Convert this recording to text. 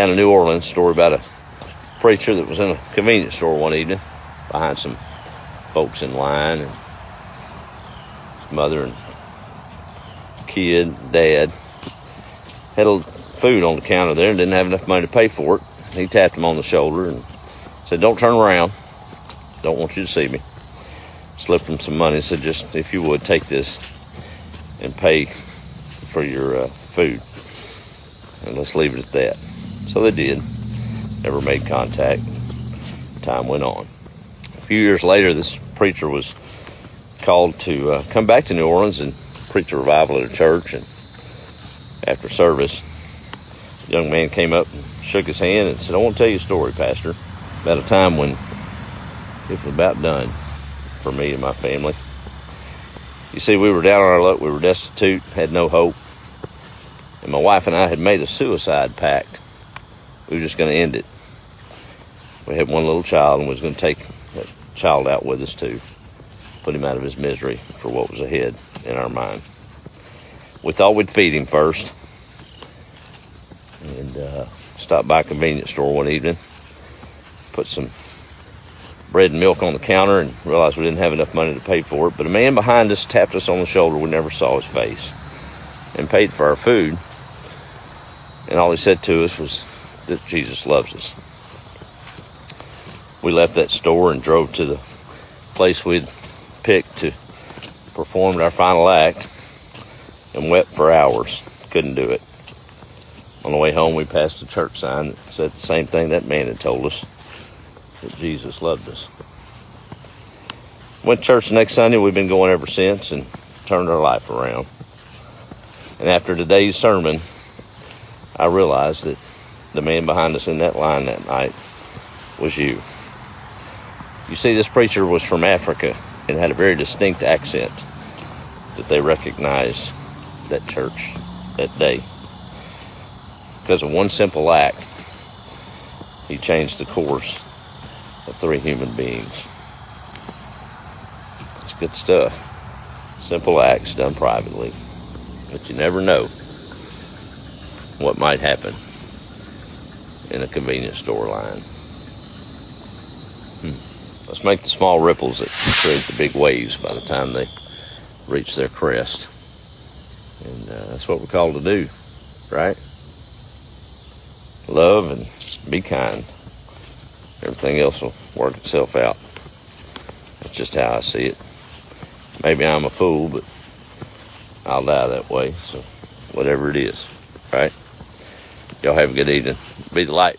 Down in New Orleans, story about a preacher that was in a convenience store one evening behind some folks in line, and his mother and kid, dad, had a food on the counter there and didn't have enough money to pay for it. He tapped him on the shoulder and said, "Don't turn around. Don't want you to see me." Slipped him some money, said, "Just, if you would, take this and pay for your food. And let's leave it at that." So they did. Never made contact. Time went on. A few years later, this preacher was called to come back to New Orleans and preach a revival at a church. And after service, a young man came up and shook his hand and said, "I want to tell you a story, Pastor, about a time when it was about done for me and my family. You see, we were down on our luck. We were destitute, had no hope. And my wife and I had made a suicide pact. We were just going to end it. We had one little child and was going to take that child out with us too, put him out of his misery for what was ahead in our mind. We thought we'd feed him first, and stopped by a convenience store one evening, put some bread and milk on the counter, and realized we didn't have enough money to pay for it. But a man behind us tapped us on the shoulder. We never saw his face, and paid for our food. And all he said to us was that Jesus loves us. We left that store and drove to the place we'd picked to perform our final act, and wept for hours. Couldn't do it. On the way home, we passed a church sign that said the same thing that man had told us, that Jesus loved us. Went to church the next Sunday. We've been going ever since and turned our life around. And after today's sermon, I realized that the man behind us in that line that night was you. You see, this preacher was from Africa and had a very distinct accent that they recognized that church that day. Because of one simple act, he changed the course of 3 human beings. It's good stuff. Simple acts done privately. But you never know what might happen in a convenience store line. Let's make the small ripples that create the big waves by the time they reach their crest. And that's what we're called to do, right? Love and be kind. Everything else will work itself out. That's just how I see it. Maybe I'm a fool, but I'll die that way. So whatever it is, right? Y'all have a good evening. Be the light.